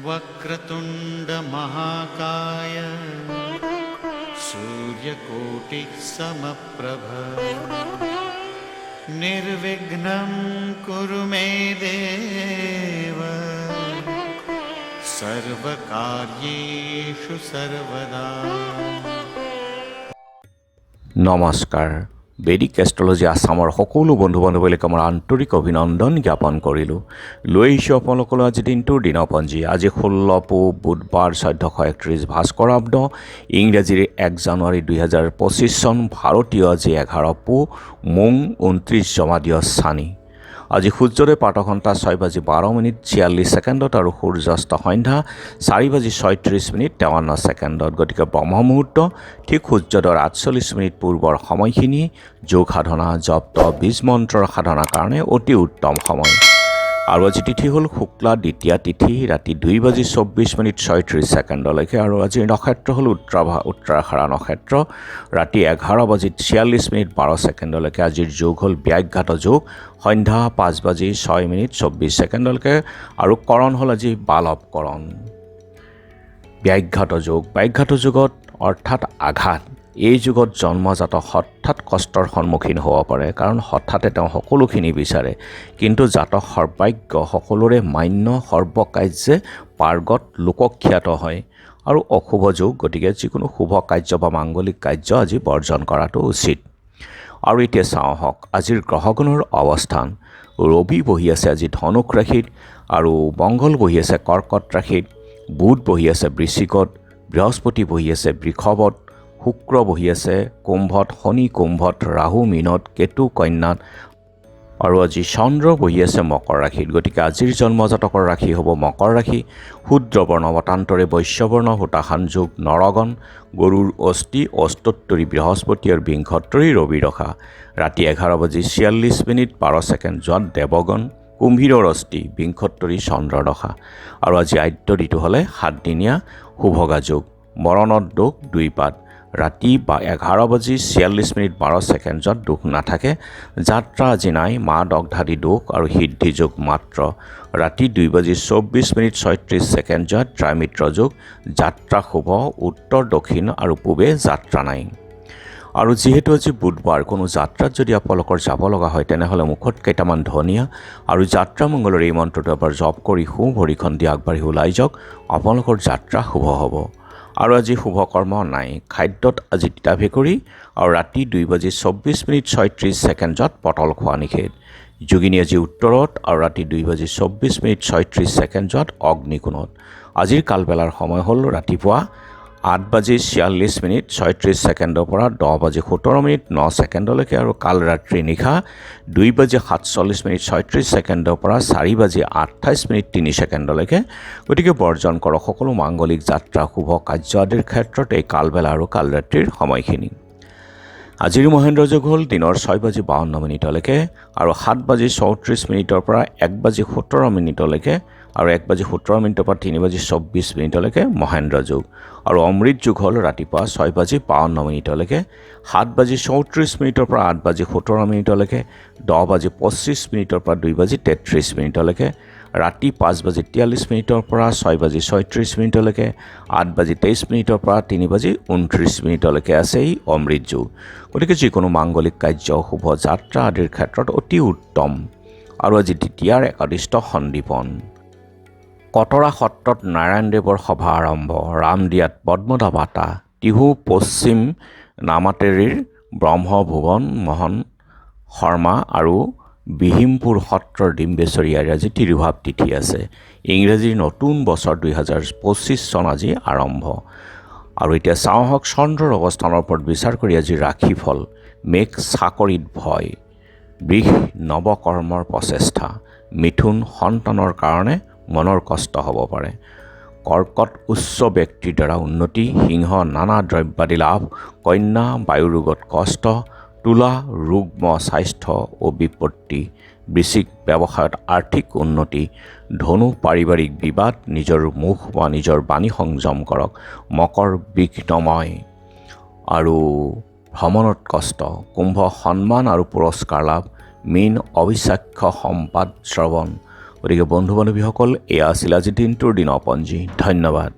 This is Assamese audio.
वक्रतुंड महाकाय सूर्यकोटि समप्रभ निर्विघ्नं कुरु मे देव सर्वकार्येषु सर्वदा। নমস্কাৰ। বেদিক এষ্ট্ৰলজি আছামৰ সকলো বন্ধু বান্ধৱীলৈকে মোৰ আন্তৰিক অভিনন্দন জ্ঞাপন কৰিলোঁ। লৈ আহিছোঁ আপোনালোকলৈ আজি দিনটোৰ দিনপঞ্জী। আজি 16 পু বুধবাৰ 1431 ভাস্কৰাব্দ, ইংৰাজীৰ 1 জানুৱাৰী 2025 চন, ভাৰতীয় আজি 11 পু মোং 29 জমাদিয় চানি। আজি সূৰ্যোদয় প্ৰাতঃঘণ্টা 6:12:46 আৰু সূৰ্যাস্ত সন্ধ্যা 4:36:53 গতিকে ব্ৰহ্মমুহূৰ্ত ঠিক সূৰ্যোদয়ৰ 48 পূৰ্বৰ সময়খিনি যোগ সাধনা, জপ, বীজ মন্ত্ৰৰ সাধনাৰ কাৰণে অতি উত্তম সময়। আৰু আজি তিথি হ'ল শুক্লা দ্বিতীয়া তিথি, ৰাতি 2:24:36 আৰু আজিৰ নক্ষত্ৰ হ'ল উত্তৰাষাঢ়া নক্ষত্ৰ, ৰাতি 11:46:12 আজিৰ যোগ হ'ল ব্যাঘাত যোগ, সন্ধ্যা 5:06:24 আৰু কৰণ হ'ল আজি বালৱ কৰণ। ব্যাঘাত যুগত অৰ্থাৎ আঘাত, এই যুগত জন্মজাত হঠাৎ কষ্টৰ সন্মুখীন হ'ব পাৰে, কাৰণ হঠাতে তেওঁ সকলোখিনি বিচাৰে, কিন্তু জাতক সৰ্বাজ্ঞ, সকলোৰে মান্য, সৰ্বকাৰ্যে পাৰ্গত, লোকখ্যাত হয়। আৰু অশুভ যুগ, গতিকে যিকোনো শুভ কাৰ্য বা মাংগলিক কাৰ্য আজি বৰ্জন কৰাটো উচিত। আৰু এতিয়া চাওঁ আহক আজিৰ গ্ৰহগণৰ অৱস্থান। ৰবি বহি আছে আজি ধনুক ৰাশিত, আৰু মংগল বহি আছে কৰ্কট ৰাশিত, বুধ বহি আছে বৃশ্চিকত, বৃহস্পতি বহি আছে বৃষভত, শুক্ৰ বহি আছে কুম্ভত, শনি কুম্ভত, ৰাহু মীনত, কেতু কন্যাত, আৰু আজি চন্দ্ৰ বহি আছে মকৰ ৰাশিত। গতিকে আজিৰ জন্মজাতকৰ ৰাশি হ'ব মকৰ ৰাশি। শূদ্ৰবৰ্ণ মতান্তৰে বৈশ্যবৰ্ণ, হোতাশান যোগ নৰগণ, গৰুৰ অস্থি, অস্তোত্তৰী বৃহস্পতি আৰু বিংশোত্তৰী ৰবি দশা। ৰাতি 11:46:12 যোৱাত দেৱগণ, কুম্ভীৰৰ অস্থি, বিংশোত্তৰী চন্দ্ৰ দশা। আৰু আজি আদ্য ঋতু হ'লে 7 দিনীয়া শুভগা যোগ, মৰণত দোষ 2 পাত। ৰাতি 11:46:12 য'ত দোষ নাথাকে, যাত্ৰা আজি নাই, মা দগ্ধাদি দোষ আৰু সিদ্ধি যোগ মাত্ৰ। ৰাতি 2:24:36 য'ত ত্ৰাইমিত্ৰ যোগ, যাত্ৰা শুভ, উত্তৰ দক্ষিণ আৰু পূবে যাত্ৰা নাই। আৰু যিহেতু আজি বুধবাৰ, কোনো যাত্ৰাত যদি আপোনালোকৰ যাব লগা হয় তেনেহ'লে মুখত কেইটামান ধনিয়া আৰু যাত্ৰা মংগলৰ এই মন্ত্ৰটো এবাৰ জপ কৰি ভৰিখন দি আগবাঢ়ি ওলাই যাওক, আপোনালোকৰ যাত্ৰা শুভ হ'ব। আৰু আজি শুভ কৰ্ম নাই। খাদ্যত আজি তিতা ভেকুৰী, আৰু ৰাতি 2:24:36 য'ত পটল খোৱা নিষেধ। যোগিনী আজি উত্তৰত, আৰু ৰাতি 2:24:36 য'ত অগ্নিকোণত। আজিৰ কালবেলাৰ সময় হ'ল ৰাতিপুৱা 8:46:36 পৰা 10:17:09 আৰু কাল ৰাত্ৰি নিশা 2:47:36 পৰা 4:28:03। গতিকে বৰ্জন কৰক সকলো মাংগলিক যাত্ৰা, শুভ কাৰ্য আদিৰ ক্ষেত্ৰত এই কালবেলা আৰু কালৰাত্ৰিৰ সময়খিনি। আজিৰ মহেন্দ্ৰ যোগ হ'ল দিনৰ 6:52 আৰু 7:34 পৰা 1:17 আৰু 1:17 পৰা 3:24 মহেন্দ্ৰ যোগ। আৰু অমৃত যোগ হ'ল ৰাতিপুৱা 6:52 7:34 পৰা 8:17 10:25 পৰা 2:33 ৰাতি 5:43 পৰা 6:36 8:23 পৰা 3:29 আছে এই অমৃত যোগ। গতিকে যিকোনো মাংগলিক কাৰ্য, শুভ যাত্ৰা আদিৰ ক্ষেত্ৰত অতি উত্তম। আৰু আজি দ্বিতীয়াৰ একাদশ সন্দীপন। কটৰা সত্ৰত নাৰায়ণদেৱৰ সভা আৰম্ভ, ৰামদিয়াত পদ্মদা বাটা, টিহু পশ্চিম নামাতেৰীৰ ব্ৰহ্মভুৱন মোহন শৰ্মা আৰু বিহিমপুৰ সত্ৰৰ ডিম্বেশ্বৰীয়াৰ আজি তিৰুভাৱ তিথি আছে। ইংৰাজীৰ নতুন বছৰ 2025 চন আজি আৰম্ভ। আৰু এতিয়া চাওঁ আহক চন্দ্ৰৰ অৱস্থানৰ ওপৰত বিচাৰ কৰি আজি ৰাশিফল। মেঘ চাকৰিত ভয়, বৃষ নৱকৰ্মৰ প্ৰচেষ্টা, মিথুন সন্তানৰ কাৰণে মনৰ কষ্ট হ'ব পাৰে, কৰ্কট উচ্চ ব্যক্তিৰ দ্বাৰা উন্নতি, সিংহ নানা দ্ৰব্যাদি লাভ, কন্যা বায়ুৰোগত কষ্ট, তুলা ৰুগ্ম স্বাস্থ্য ও বিপত্তি, বৃশ্চিক ব্যৱসায়ত আৰ্থিক উন্নতি, ধনু পাৰিবাৰিক বিবাদ, নিজৰ মুখ বা নিজৰ বাণী সংযম কৰক, মকৰ বিঘ্নময়, আৰু ভ্ৰমণত কষ্ট, কুম্ভ সন্মান আৰু পুৰস্কাৰ লাভ, মীন অবিশ্বাখ্য সম্পাদ শ্ৰৱণ। গতিকে বন্ধু বান্ধৱীসকল, এয়া আছিল আজি দিনটোৰ দিনপঞ্জী। ধন্যবাদ।